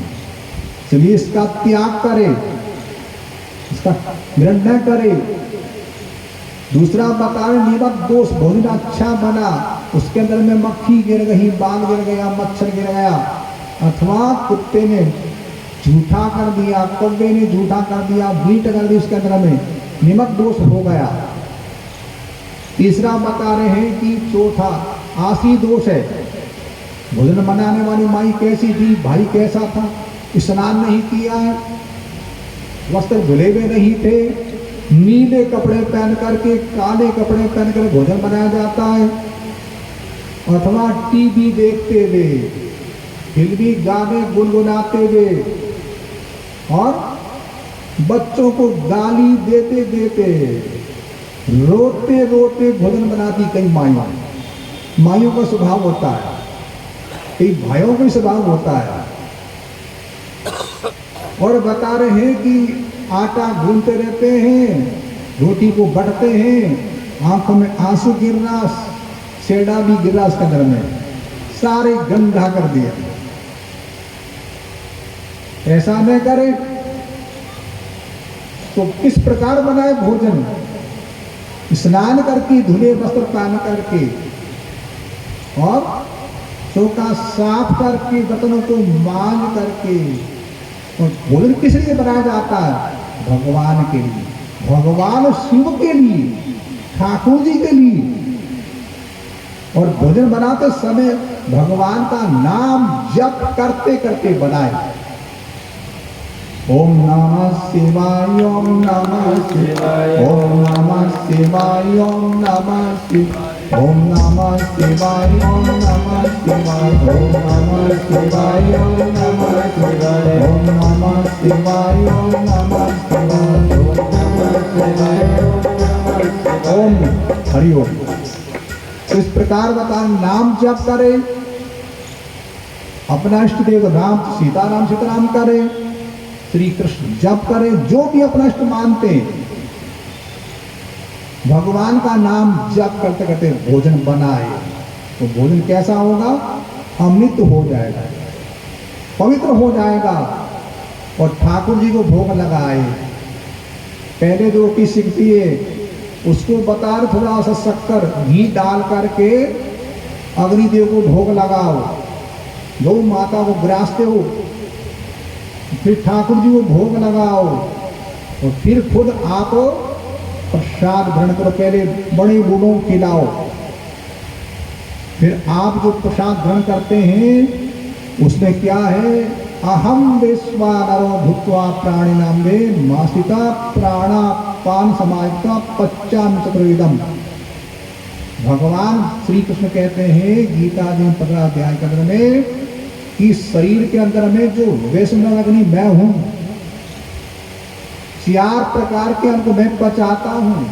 इसलिए इसका त्याग करें, इसका ग्रहण न करें। दूसरा बता रहे नियमक दोष, भोजन अच्छा बना, उसके अंदर में मक्खी गिर गई, बाल गिर गया, मच्छर गिर गया, अथवा कुत्ते ने झूठा कर दिया, कौवे ने झूठा कर दिया, बीट कर दी, उसके अंदर में नियमक दोष हो गया। तीसरा बता रहे हैं कि चौथा आशी दोष है। भोजन बनाने वाली माई कैसी थी, भाई कैसा था, स्नान नहीं किया है, वस्त्र धुले हुए नहीं थे, नीले कपड़े पहन करके, काले कपड़े पहन कर भोजन बनाया जाता है। अथवा टीवी देखते हुए, फिल्मी गाने गुनगुनाते हुए, और बच्चों को गाली देते देते, रोते रोते भोजन बनाती कई माइयों का स्वभाव होता है। कई भाइयों को स्वभाव होता है। और बता रहे हैं कि आटा गूंथते रहते हैं, रोटी को बटते हैं, आंखों में आंसू गिर रहा, सेड़ा भी गिर रहा उसके अंदर में, सारे गंदा कर दिया। ऐसा न करे तो किस प्रकार बनाए भोजन? स्नान करके, धुले वस्त्र पहन करके और चौका साफ करके, बर्तनों को मांज करके। और भोजन किस लिए बनाया जाता है? भगवान के लिए, भगवान शिव के लिए, ठाकुर जी के लिए। और भोजन बनाते समय भगवान का नाम जप करते करते बनाए। ओम नमः शिवाय, ओम नमः शिवाय, ओम नमः शिवाय, ओम नमः शिवाय, ओम नमः शिवाय, ओम नमः शिवाय, ओम नमः शिवाय, ओम नमः शिवाय, ओम नमः शिवाय, ओम नमः शिवाय, ओम हरि ओम। इस प्रकार बता, नाम जप करे, अपना इष्ट देव राम सीताराम करे, श्री कृष्ण जप करे, जो भी अपना इष्ट मानते भगवान का नाम जप करते करते भोजन बनाए तो भोजन कैसा होगा? अमृत हो जाएगा, पवित्र हो जाएगा। और ठाकुर जी को भोग लगाए। पहले जो रोटी सिकती है उसको बता रहे, थोड़ा सा शक्कर घी डाल करके अग्निदेव को भोग लगाओ, गौ माता को ग्रासते हो, फिर ठाकुर जी को भोग लगाओ और फिर खुद आप प्रसाद ग्रहण करो। पहले बड़े बूढ़ों को खिलाओ, फिर आप जो प्रसाद ग्रहण करते हैं उसमें क्या है? अहम विश्वानरो भूत्वा प्राणी नाम दे मासिता प्राणा पान समाहिता पच्चाम चतुर्विधम। भगवान श्री कृष्ण कहते हैं गीता जी 15 अध्याय के अंदर में कि शरीर के अंदर में जो वैष्णव अग्नि मैं हूं, 4 प्रकार के अन्न मैं पचाता हूं।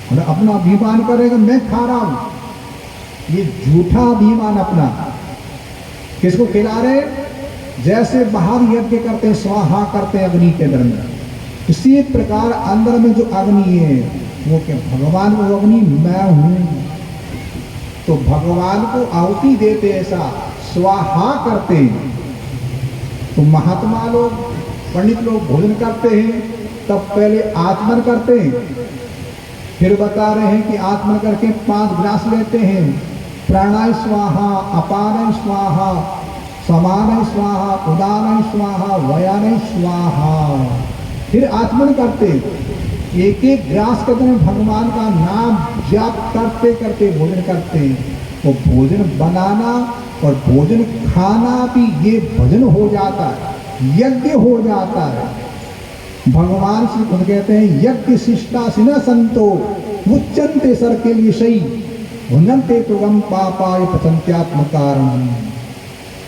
और अपना अभिमान करेगा मैं खा रहा हूं, ये झूठा अभिमान अपना। किसको खिला रहे? जैसे बाहर यज्ञ करते हैं, स्वाहा करते हैं अग्नि के अंदर में, इसी प्रकार अंदर में जो अग्नि है वो क्या? भगवान को अग्नि मैं हूं। तो भगवान को आहुति देते, ऐसा स्वाहा करते हैं। तो महात्मा लोग, पंडित लोग भोजन करते हैं तब पहले आचमन करते हैं, फिर बता रहे हैं कि आचमन करके 5 ग्लास लेते हैं। प्राणाय स्वाहा, अपानाय स्वाहा, समानाय स्वाहा, उदानाय स्वाहा, वयानाय स्वाहा। फिर आचमन करते, एक एक ग्लास के अंदर भगवान का नाम जप करते करते भोजन करते हैं। तो भोजन बनाना और भोजन खाना भी ये भजन हो जाता है, यज्ञ हो जाता है। भगवान श्री खुद कहते हैं यज्ञ शिष्टा सिना संतो मुच्चन्ते सर के लिए सही भुनन्ते तुगम पापाय पचन्त्यात्म कारण।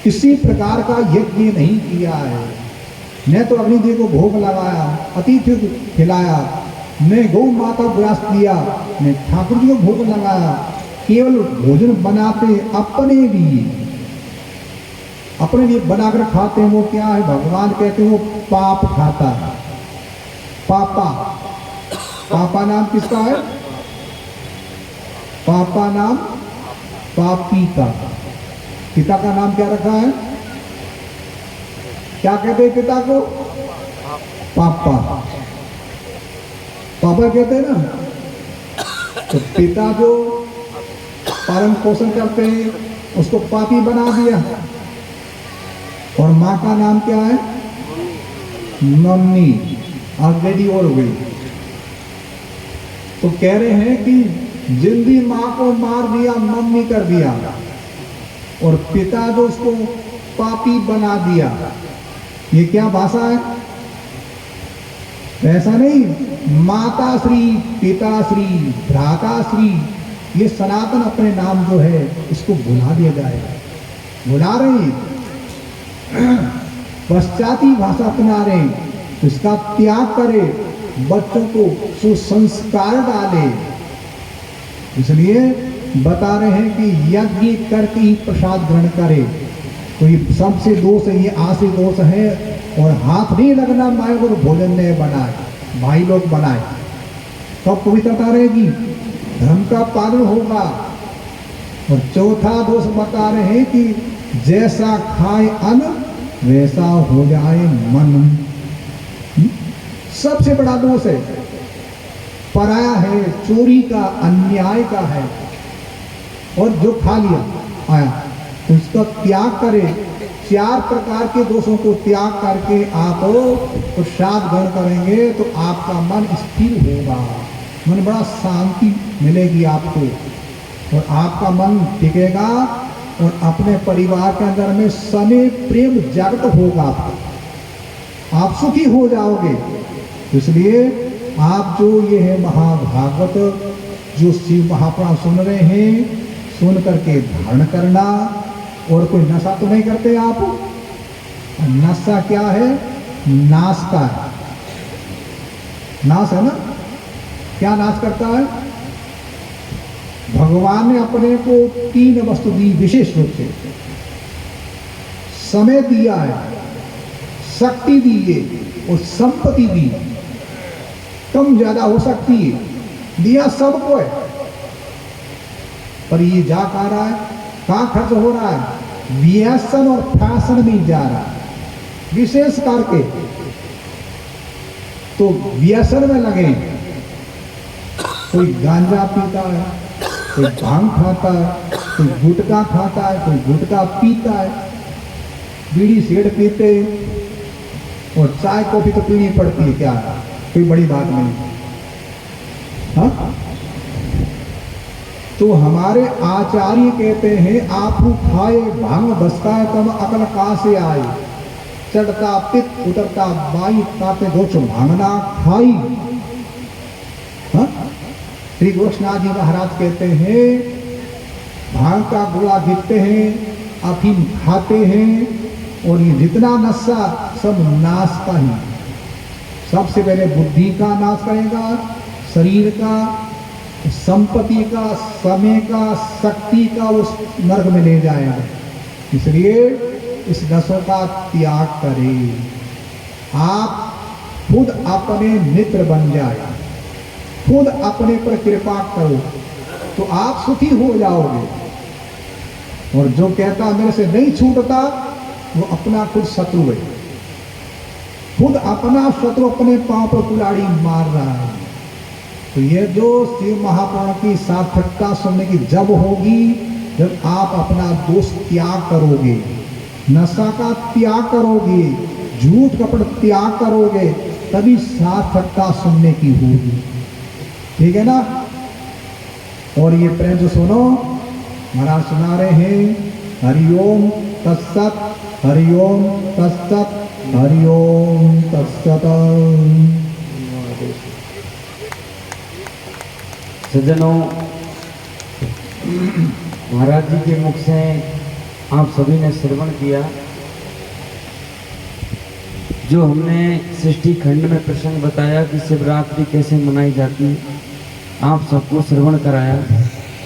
किसी प्रकार का यज्ञ नहीं किया है, न तो अग्निदेव को भोग लगाया, अतिथि को खिलाया, न गौ माता को ग्रास दिया, न ठाकुर जी को भोग लगाया। केवल भोजन बनाते अपने लिए बनाकर खाते हैं। वो क्या है? भगवान कहते हैं वो पाप खाता है। पापा नाम किसका है? पापा नाम पापी का। पिता का नाम क्या रखा है? क्या कहते हैं पिता को? पापा कहते हैं ना। तो पिता जो पालन पोषण करते हैं उसको पापी बना दिया। और माँ का नाम क्या है? मम्मी। ऑलरेडी और हो गई। तो कह रहे हैं कि जिंदी माँ को मार दिया, मम्मी कर दिया, और पिता जो उसको पापी बना दिया। ये क्या भाषा है? ऐसा नहीं। माता श्री, पिता श्री, भ्राता श्री, ये सनातन अपने नाम जो है इसको भुला दिया जाएगा। भुला रहे, पश्चाती भाषा अपना रहे, इसका त्याग करे, बच्चों को सुसंस्कार डाले। इसलिए बता रहे हैं कि यज्ञ करके ही प्रसाद ग्रहण करे। तो ये सबसे दोष है, ये आशी दोष है। और हाथ नहीं लगना माए और भोजन नहीं बनाए, भाई लोग बनाए, तब पवित्रता रहेगी, धर्म का पालन होगा। और चौथा दोष बता रहे हैं कि जैसा खाए अन्न वैसा हो जाए मन। सबसे बड़ा दोष है, पराया है, चोरी का, अन्याय का है। और जो खा लिया आया तो इसका त्याग करे। 4 प्रकार के दोषों को त्याग करके आप प्रसाद ग्रहण करेंगे तो आपका मन स्थिर होगा, मन बड़ा शांति मिलेगी आपको, और आपका मन टिकेगा और अपने परिवार के अंदर में स्नेह प्रेम जागृत होगा, आप सुखी हो जाओगे। इसलिए आप जो ये है महाभागवत जो शिव महापुराण सुन रहे हैं, सुन करके धारण करना। और कोई नशा तो नहीं करते आप? नशा क्या है? नाश का है, नाश है ना। क्या नाश करता है? भगवान ने अपने को 3 वस्तु दी विशेष रूप से, समय दिया है, शक्ति दी है और संपत्ति दी। कम ज्यादा हो सकती है, दिया सबको है, पर ये जा कहाँ रहा है, कहाँ खर्च हो रहा है? व्यसन और फैशन में जा रहा है विशेष करके। तो व्यसन में लगे, कोई गांजा पीता है, कोई भांग खाता है, कोई गुटखा खाता है, कोई गुटखा पीता है, बीड़ी सिगरेट पीते हैं, और चाय कॉफी तो पीनी पड़ती है, क्या कोई बड़ी बात नहीं। हाँ, तो हमारे आचार्य कहते हैं आप खाए भांग बसता है तब अकल कहाँ से आए, चढ़ता पित्त उतरता बाई ताते गोच भांगना खाई। हाँ? श्री गोरक्षनाथ जी महाराज कहते हैं भांग का गोला गिरते हैं, अफीम खाते हैं, और ये जितना नशा सब नाश का ही। सबसे पहले बुद्धि का नाश करेगा, शरीर का, संपत्ति का, समय का, शक्ति का, उस नर्क में ले जाएगा। इसलिए इस नशों का त्याग करें। आप खुद अपने मित्र बन जाए, खुद अपने पर कृपा करो तो आप सुखी हो जाओगे। और जो कहता मेरे से नहीं छूटता वो अपना खुद शत्रु है, खुद अपना शत्रु अपने पांव पर कुल्हाड़ी मार रहा है। तो ये जो शिव महापुराण की सार्थकता सुनने की जब होगी, जब आप अपना दोष त्याग करोगे, नशा का त्याग करोगे, झूठ कपट त्याग करोगे, तभी सार्थकता सुनने की होगी। ठीक है ना। और ये प्रेम से सुनो, महाराज सुना रहे हैं हरिओम तत्सत, हरिओम तत्सत, हरिओम तत्सत। सज्जनों, महाराज जी के मुख से आप सभी ने श्रवण किया। जो हमने सृष्टि खंड में प्रसंग बताया कि शिवरात्रि कैसे मनाई जाती है, आप सबको श्रवण कराया।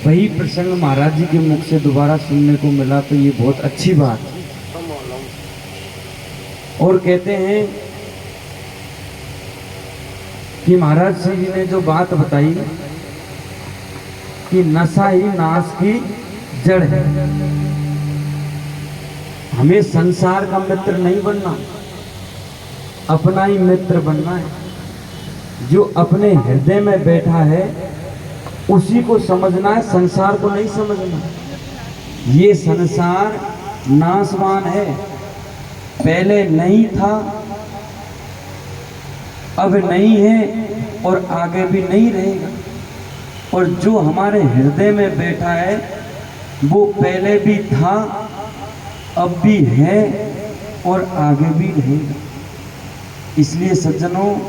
वही प्रसंग महाराज जी के मुख से दोबारा सुनने को मिला, तो ये बहुत अच्छी बात है। और कहते हैं कि महाराज जी ने जो बात बताई कि नशा ही नाश की जड़ है। हमें संसार का मित्र नहीं बनना, अपना ही मित्र बनना है। जो अपने हृदय में बैठा है उसी को समझना है, संसार को नहीं समझना। ये संसार नाशवान है, पहले नहीं था, अब नहीं है और आगे भी नहीं रहेगा। और जो हमारे हृदय में बैठा है वो पहले भी था, अब भी है और आगे भी रहेगा। इसलिए सज्जनों,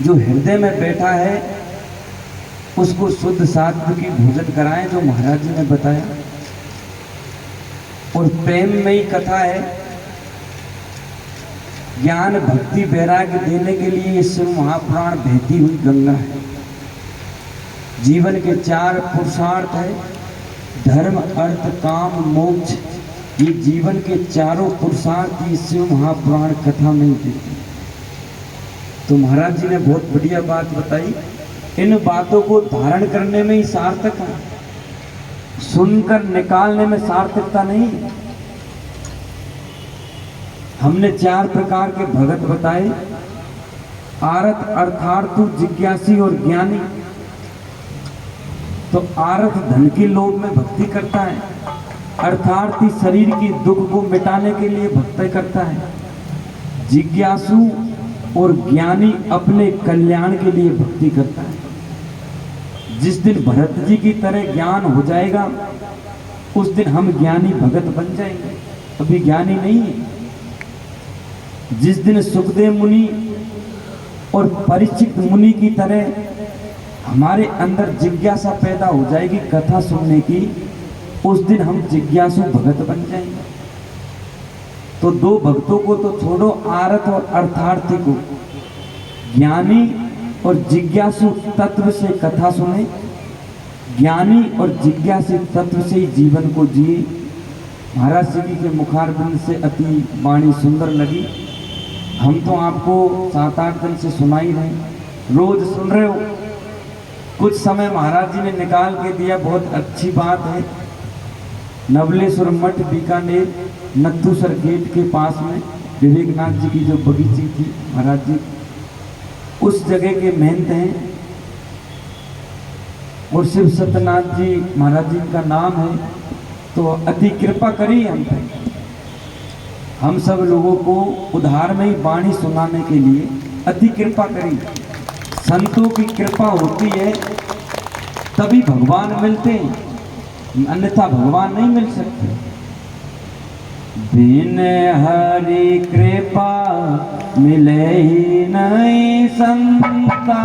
जो हृदय में बैठा है उसको शुद्ध सात्व की भोजन कराएं, जो महाराज जी ने बताया। और प्रेम में ही कथा है। ज्ञान भक्ति वैराग्य देने के लिए ये शिव महापुराण बहती हुई गंगा है। जीवन के 4 पुरुषार्थ है, धर्म अर्थ काम मोक्ष। ये जीवन के चारों पुरुषार्थ ही शिव महापुराण कथा में देते। तो महाराज जी ने बहुत बढ़िया बात बताई। इन बातों को धारण करने में ही सार्थक है, सुनकर निकालने में सार्थकता नहीं। हमने 4 प्रकार के भगत बताए। आरत अर्थार्थु जिज्ञासी और ज्ञानी। तो आरत धन के लोभ में भक्ति करता है, अर्थार्थी शरीर की दुख को मिटाने के लिए भक्ति करता है, जिज्ञासु और ज्ञानी अपने कल्याण के लिए भक्ति करता है। जिस दिन भरत जी की तरह ज्ञान हो जाएगा उस दिन हम ज्ञानी भगत बन जाएंगे, अभी ज्ञानी नहीं है। जिस दिन सुखदेव मुनि और परीक्षित मुनि की तरह हमारे अंदर जिज्ञासा पैदा हो जाएगी कथा सुनने की, उस दिन हम जिज्ञासु भगत बन जाएंगे। तो 2 भक्तों को तो छोड़ो, आरत और अर्थार्थी को, ज्ञानी और जिज्ञासु तत्व से कथा सुने, ज्ञानी और जिज्ञासु तत्व से ही जीवन को जिए। महाराज जी के मुखारबिंद से अति वाणी सुंदर लगी। हम तो आपको 7-8 दिन से सुना ही रहे, रोज सुन रहे हो। कुछ समय महाराज जी ने निकाल के दिया, बहुत अच्छी बात है। नवलेश्वर मठ बीकानेर नत्थूसर गेट के पास में विवेकनाथ जी की जो बगीची थी महाराज जी, उस जगह के महंत हैं और शिव सत्यनाथ जी महाराज जी का नाम है। तो अति कृपा करी हम सब लोगों को उधार में ही वाणी सुनाने के लिए अति कृपा करी। संतों की कृपा होती है तभी भगवान मिलते हैं, अन्यथा भगवान नहीं मिल सकते। बिन हरि कृपा मिले ही नहीं संता,